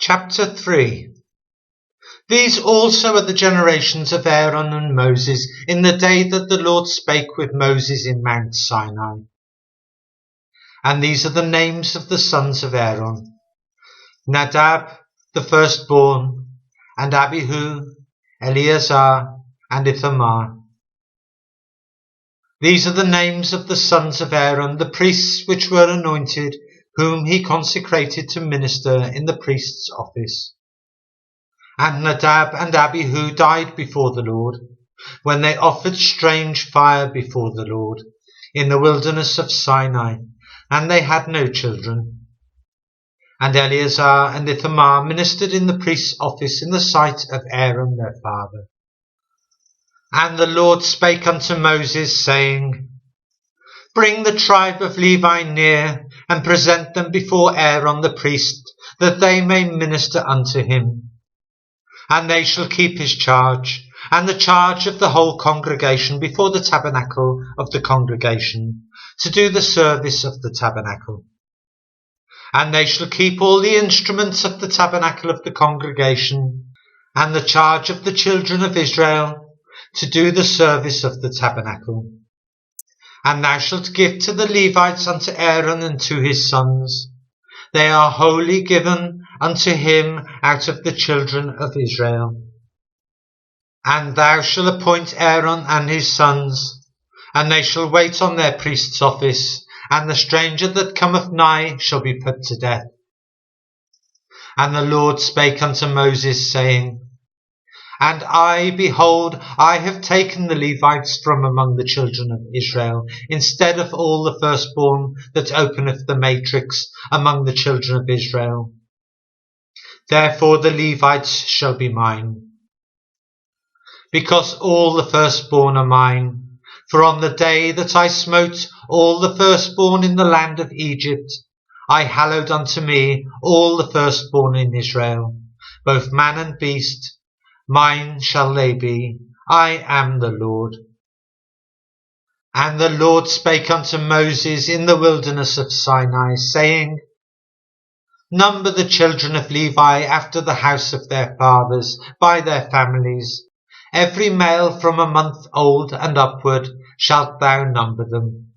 Chapter 3. These also are the generations of Aaron and Moses in the day that the Lord spake with Moses in Mount Sinai. And these are the names of the sons of Aaron: Nadab, the firstborn, and Abihu, Eleazar, and Ithamar. These are the names of the sons of Aaron, the priests which were anointed, whom he consecrated to minister in the priest's office. And Nadab and Abihu died before the Lord, when they offered strange fire before the Lord, in the wilderness of Sinai, and they had no children. And Eleazar and Ithamar ministered in the priest's office in the sight of Aaron their father. And the Lord spake unto Moses, saying, Bring the tribe of Levi near, and present them before Aaron the priest, that they may minister unto him. And they shall keep his charge, and the charge of the whole congregation before the tabernacle of the congregation, to do the service of the tabernacle. And they shall keep all the instruments of the tabernacle of the congregation, and the charge of the children of Israel, to do the service of the tabernacle. And thou shalt give to the Levites unto Aaron and to his sons. They are wholly given unto him out of the children of Israel. And thou shalt appoint Aaron and his sons, and they shall wait on their priest's office, and the stranger that cometh nigh shall be put to death. And the Lord spake unto Moses, saying, And I, behold, I have taken the Levites from among the children of Israel, instead of all the firstborn that openeth the matrix among the children of Israel. Therefore the Levites shall be mine. Because all the firstborn are mine, for on the day that I smote all the firstborn in the land of Egypt, I hallowed unto me all the firstborn in Israel, both man and beast. Mine shall they be. I am the Lord. And the Lord spake unto Moses in the wilderness of Sinai, saying, Number the children of Levi after the house of their fathers, by their families. Every male from a month old and upward shalt thou number them.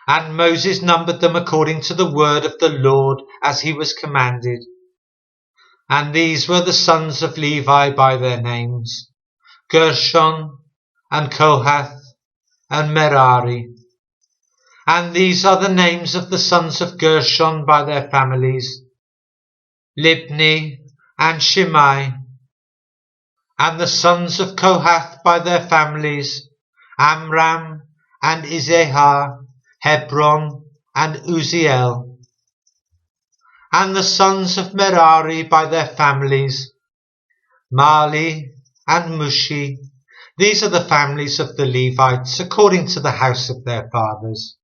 And Moses numbered them according to the word of the Lord, as he was commanded. And these were the sons of Levi by their names: Gershon, and Kohath, and Merari. And these are the names of the sons of Gershon by their families: Libni, and Shimei. And the sons of Kohath by their families: Amram, and Izehar, Hebron, and Uziel. And the sons of Merari by their families: Mali, and Mushi. These are the families of the Levites, according to the house of their fathers.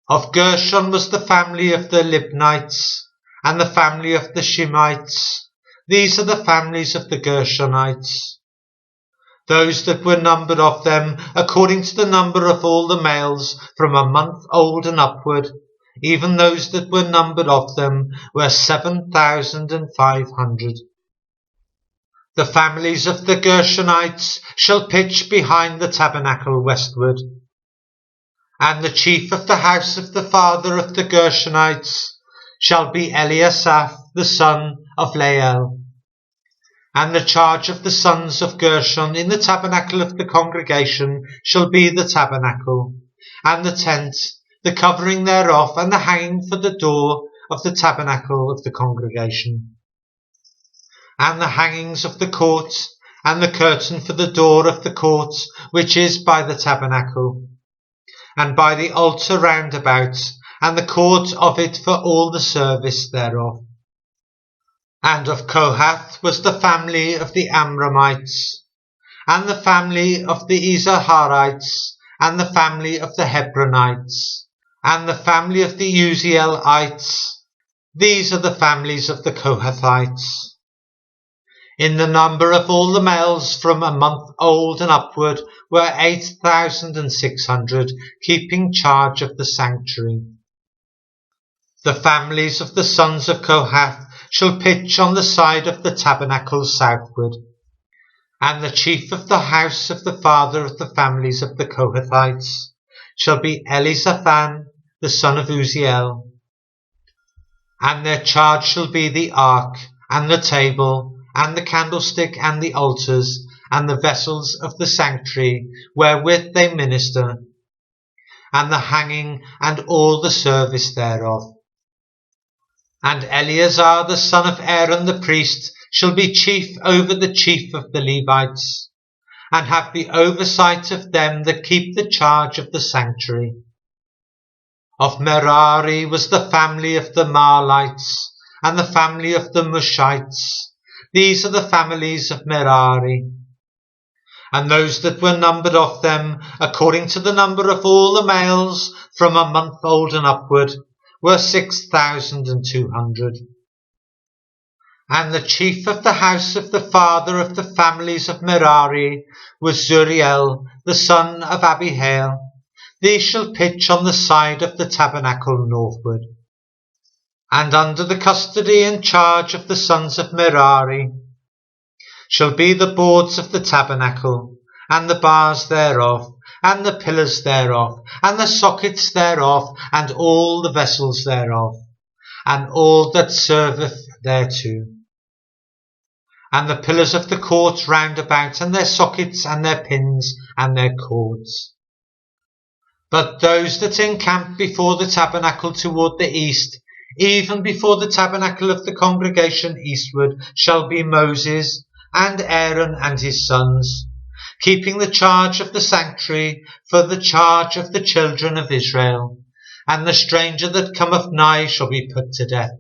Of Gershon was the family of the Libnites, and the family of the Shimites. These are the families of the Gershonites. Those that were numbered of them, according to the number of all the males from a month old and upward, even those that were numbered of them, were 7,500. The families of the Gershonites shall pitch behind the tabernacle westward. And the chief of the house of the father of the Gershonites shall be Eliasaph the son of Lael. And the charge of the sons of Gershon in the tabernacle of the congregation shall be the tabernacle, and the tent, the covering thereof, and the hanging for the door of the tabernacle of the congregation, and the hangings of the court, and the curtain for the door of the court, which is by the tabernacle, and by the altar round about, and the court of it for all the service thereof. And of Kohath was the family of the Amramites, and the family of the Izaharites, and the family of the Hebronites, and the family of the Uzielites. These are the families of the Kohathites. In the number of all the males from a month old and upward were 8,600, keeping charge of the sanctuary. The families of the sons of Kohath shall pitch on the side of the tabernacle southward. And the chief of the house of the father of the families of the Kohathites shall be Elizaphan, the son of Uziel. And their charge shall be the ark, and the table, and the candlestick, and the altars, and the vessels of the sanctuary, wherewith they minister, and the hanging, and all the service thereof. And Eleazar the son of Aaron the priest shall be chief over the chief of the Levites, and have the oversight of them that keep the charge of the sanctuary. Of Merari was the family of the Mahlites, and the family of the Mushites. These are the families of Merari. And those that were numbered of them, according to the number of all the males, from a month old and upward, were 6,200. And the chief of the house of the father of the families of Merari was Zuriel, the son of Abihail. These shall pitch on the side of the tabernacle northward. And under the custody and charge of the sons of Merari shall be the boards of the tabernacle, and the bars thereof, and the pillars thereof, and the sockets thereof, and all the vessels thereof, and all that serveth thereto. And the pillars of the court round about, and their sockets, and their pins, and their cords. But those that encamp before the tabernacle toward the east, even before the tabernacle of the congregation eastward, shall be Moses, and Aaron and his sons, keeping the charge of the sanctuary for the charge of the children of Israel. And the stranger that cometh nigh shall be put to death.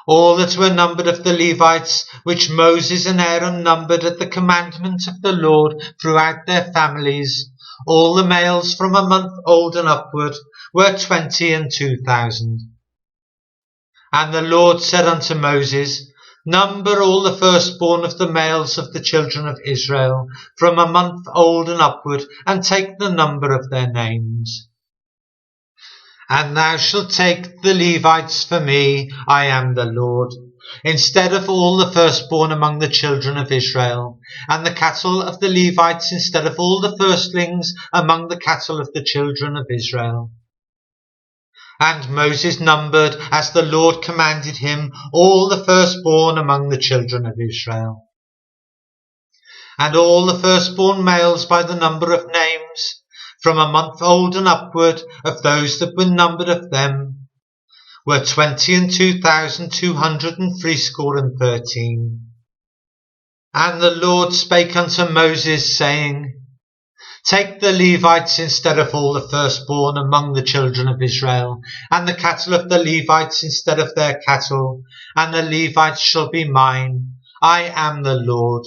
All that were numbered of the Levites, which Moses and Aaron numbered at the commandment of the Lord throughout their families, all the males from a month old and upward, were 22,000. And the Lord said unto Moses, Number all the firstborn of the males of the children of Israel, from a month old and upward, and take the number of their names. And thou shalt take the Levites for me, I am the Lord, instead of all the firstborn among the children of Israel, and the cattle of the Levites instead of all the firstlings among the cattle of the children of Israel. And Moses numbered, as the Lord commanded him, all the firstborn among the children of Israel. And all the firstborn males by the number of names, from a month old and upward, of those that were numbered of them, were 22,213. And the Lord spake unto Moses, saying, Take the Levites instead of all the firstborn among the children of Israel, and the cattle of the Levites instead of their cattle, and the Levites shall be mine. I am the Lord.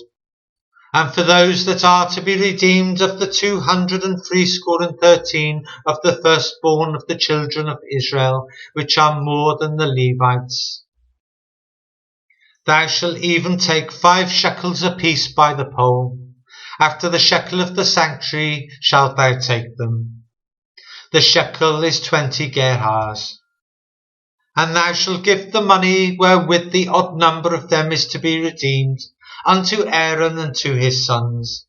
And for those that are to be redeemed of the 213 of the firstborn of the children of Israel, which are more than the Levites, thou shalt even take 5 shekels apiece by the poll. After the shekel of the sanctuary shalt thou take them. The shekel is 20 gerahs. And thou shalt give the money wherewith the odd number of them is to be redeemed unto Aaron and to his sons.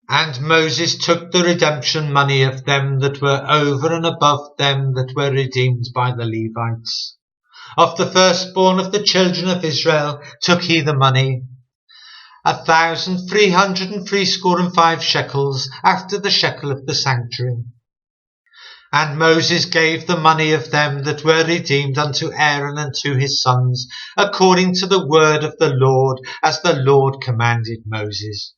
And Moses took the redemption money of them that were over and above them that were redeemed by the Levites. Of the firstborn of the children of Israel took he the money, 1,365 shekels, after the shekel of the sanctuary. And Moses gave the money of them that were redeemed unto Aaron and to his sons, according to the word of the Lord, as the Lord commanded Moses.